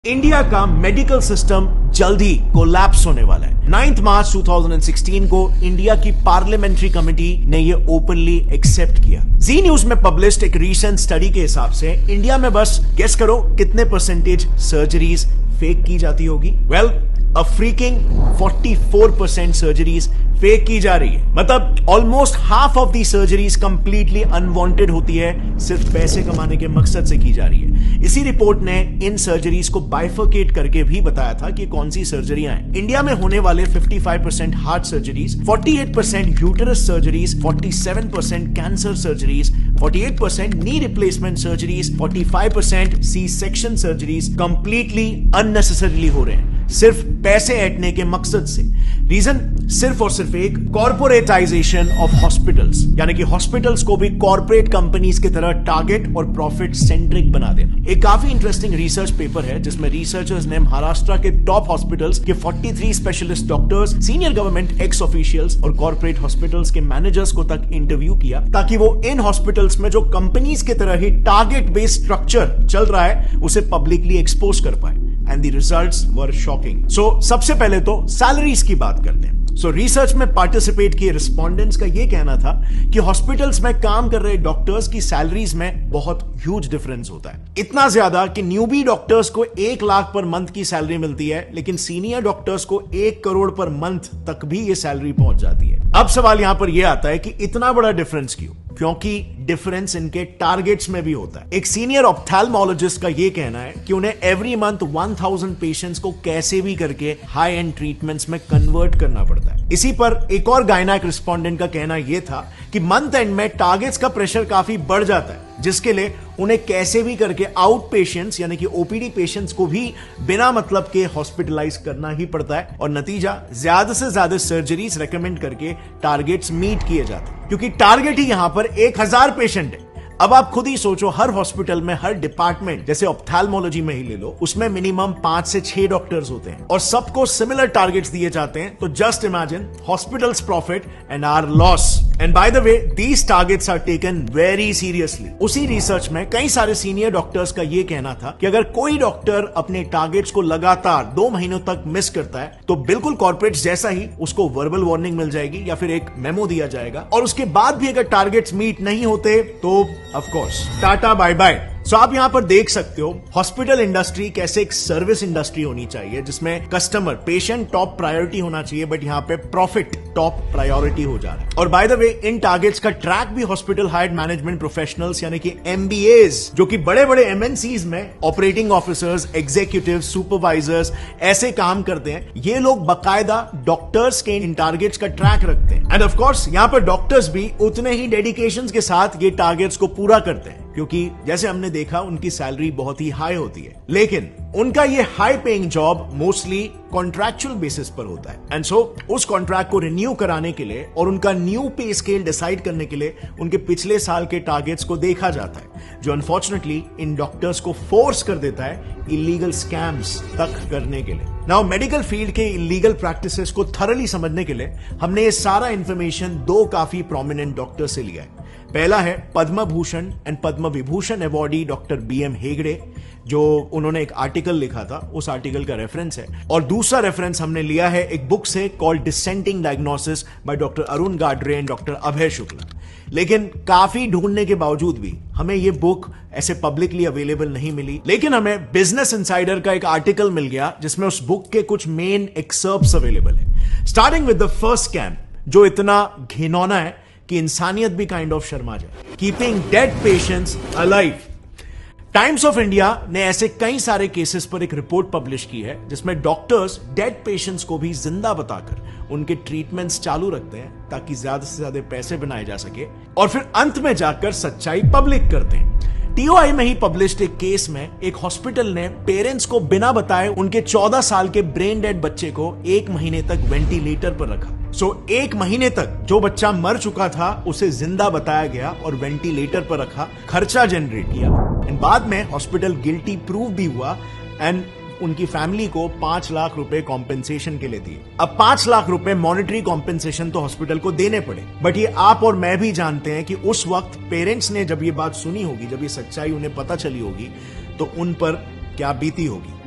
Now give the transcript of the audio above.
India का medical system जल्द ही collapse होने वाला है। 9 मार्च 2016 को इंडिया की पार्लियामेंट्री कमेटी ने ये ओपनली एक्सेप्ट किया। जी न्यूज में पब्लिश्ड एक रीसेंट स्टडी के हिसाब से इंडिया में बस गेस करो कितने परसेंटेज सर्जरीज फेक की जाती होगी। वेल, अ फ्रीकिंग 44% सर्जरीज फेक की जा रही है। मतलब almost half of the surgeries completely unwanted होती है, सिर्फ पैसे कमाने के मकसद से की जा रही है। इसी रिपोर्ट ने इन सर्जरीज को बाइफरकेट करके भी बताया था कि कौन सी सर्जरियां हैं। इंडिया में होने वाले 55% heart surgeries, 48% uterus surgeries, 47% cancer surgeries, 48% knee replacement surgeries, 45% C section surgeries completely unnecessarily हो रहे हैं, सिर्फ पैसे ऐंठने के मकसद से। रीजन सिर्फ और सिर्फ एक, कॉर्पोरेटाइजेशन ऑफ हॉस्पिटल्स, यानी कि हॉस्पिटल्स को भी कॉर्पोरेट कंपनीज की तरह टारगेट और प्रॉफिट सेंट्रिक बना देना। एक काफी इंटरेस्टिंग रिसर्च पेपर है जिसमें रिसर्चर्स ने महाराष्ट्र के टॉप हॉस्पिटल्स के 43 specialist doctors, senior government x officials और कॉर्पोरेट हॉस्पिटल्स के मैनेजर्स को तक इंटरव्यू किया, ताकि वो इन हॉस्पिटल्स में जो कंपनीज की तरह ही टारगेट बेस्ड स्ट्रक्चर चल रहा है उसे पब्लिकली एक्सपोज कर पाए। And the results were shocking. So सबसे पहले तो सैलरीज की बात करते हैं। सो रिसर्च में पार्टिसिपेट किए रिस्पोंडेंट्स का यह कहना था कि हॉस्पिटल्स में काम कर रहे डॉक्टर्स की सैलरीज में बहुत ह्यूज डिफरेंस होता है। इतना ज्यादा कि न्यूबी डॉक्टर्स को 1 लाख पर मंथ की सैलरी मिलती है, लेकिन सीनियर डॉक्टर्स को 1 करोड़ पर मंथ तक भी ये सैलरी पहुंच जाती है। अब सवाल यहां पर यह आता है कि इतना बड़ा डिफरेंस क्यों? क्योंकि डिफरेंस इनके टारगेट्स में भी होता है। एक सीनियर ऑप्थेल्मोलॉजिस्ट का यह कहना है कि उन्हें एवरी मंथ 1000 पेशेंट्स को कैसे भी करके हाई एंड ट्रीटमेंट्स में कन्वर्ट करना पड़ता है। इसी पर एक और गायनेक रिस्पोंडेंट का कहना यह था कि मंथ एंड में टारगेट्स का प्रेशर काफी बढ़ जाता है, जिसके लिए उन्हें कैसे भी करके आउट पेशेंट्स यानी कि ओपीडी पेशेंट्स को भी बिना मतलब के हॉस्पिटलाइज करना ही पड़ता है, और नतीजा ज्यादा से ज्यादा सर्जरीज रेकमेंड करके टारगेट्स मीट किए जाते हैं, क्योंकि टारगेट ही यहां पर 1000 पेशेंट है। अब आप खुद ही सोचो, हर हॉस्पिटल में, हर डिपार्टमेंट, जैसे ऑप्थेल्मोलॉजी में ही ले लो, उसमें मिनिमम 5 से 6 डॉक्टर्स होते हैं और सबको सिमिलर टारगेट्स दिए जाते हैं। तो just imagine hospitals profit and our loss. And by the way, these targets are taken very seriously. उसी रिसर्च में कई सारे सीनियर डॉक्टर्स का यह कहना था कि अगर कोई डॉक्टर अपने टारगेट्स को लगातार 2 महीनों तक मिस करता है तो बिल्कुल कॉर्पोरेट जैसा ही उसको वर्बल वार्निंग मिल जाएगी या फिर एक मेमो दिया जाएगा, और उसके बाद भी अगर टारगेट्स मीट नहीं होते तो of course tata bye bye. So आप यहां पर देख सकते हो हॉस्पिटल इंडस्ट्री कैसे एक सर्विस इंडस्ट्री होनी चाहिए, जिसमें कस्टमर, पेशेंट टॉप प्रायोरिटी होना चाहिए, बट यहां पे प्रॉफिट टॉप प्रायोरिटी हो जा रहा है। और bye the way, in targets का ट्रैक भी हॉस्पिटल हायर्ड मैनेजमेंट प्रोफेशनल्स यानी कि एमबीएस, जो कि बड़े बड़े एमएनसीज में ऑपरेटिंग ऑफिसर्स, एग्जीक्यूटिव, सुपरवाइजर्स ऐसे काम करते हैं, ये लोग बकायदा डॉक्टर्स के इन टारगेट्स का ट्रैक रखते हैं। एंड ऑफ कोर्स यहां पर डॉक्टर्स भी उतने ही डेडिकेशन के साथ ये टारगेट्स को पूरा करते हैं, क्योंकि जैसे हमने देखा उनकी सैलरी बहुत ही हाई होती है, लेकिन उनका ये high paying job mostly contractual basis पर होता है। एंड सो उस कॉन्ट्रैक्ट को रिन्यू कराने के लिए और उनका न्यू पे स्केल डिसाइड करने के लिए उनके पिछले साल के टारगेट्स को देखा जाता है, जो अनफॉर्चुनेटली इन डॉक्टर्स को फोर्स कर देता है इलीगल स्कैम्स तक करने के लिए। नाउ मेडिकल फील्ड के इलीगल प्रैक्टिसेस को थरली समझने के लिए हमने ये सारा इंफॉर्मेशन 2 काफी प्रोमिनेंट डॉक्टर से लिया है। पहला है Padma Bhushan and Padma Vibhushan awardee doctor BM Hegde, जो उन्होंने एक आर्टिकल लिखा था, उस आर्टिकल का रेफरेंस है। और दूसरा रेफरेंस हमने लिया है एक बुक से called dissenting diagnosis by doctor Arun Gadre and doctor Abhay Shukla. लेकिन काफी ढूंढने के बावजूद भी हमें यह बुक ऐसे पब्लिकली अवेलेबल नहीं मिली, लेकिन हमें बिजनेस इनसाइडर का एक आर्टिकल मिल गया जिसमें उस बुक के कुछ मेन एक्सर्प्ट्स अवेलेबल है। Starting with the first scam, जो इतना घिनौना है कि इंसानियत भी काइंड ऑफ शर्मा जाए। Keeping dead patients alive. Times of India ने ऐसे कई सारे केसेस पर एक रिपोर्ट पब्लिश की है जिसमें डॉक्टर्स डेड पेशेंट्स को भी जिंदा बताकर उनके ट्रीटमेंट्स चालू रखते हैं, ताकि ज्यादा से ज्यादा पैसे बनाए जा सके, और फिर अंत में जाकर सच्चाई पब्लिक करते हैं। टीओआई में ही पब्लिश्ड एक केस में एक हॉस्पिटल ने पेरेंट्स को बिना बताए उनके 14 साल के ब्रेन डेड बच्चे को 1 महीने तक वेंटिलेटर पर रखा। सो 1 महीने तक जो बच्चा मर चुका था उसे जिंदा बताया गया और वेंटिलेटर पर रखा, खर्चा जनरेट किया, एंड बाद में हॉस्पिटल गिल्टी प्रूव भी हुआ एंड उनकी फैमिली को 5 लाख रुपए कॉम्पेंसेशन के लिए दिए। अब 5 लाख रुपए मॉनेटरी कॉम्पेंसेशन तो हॉस्पिटल को देने पड़े, बट ये आप और मैं भी जानते हैं कि उस वक्त पेरेंट्स ने जब ये बात सुनी होगी, जब ये सच्चाई उन्हें पता चली होगी, तो उन पर क्या बीती होगी।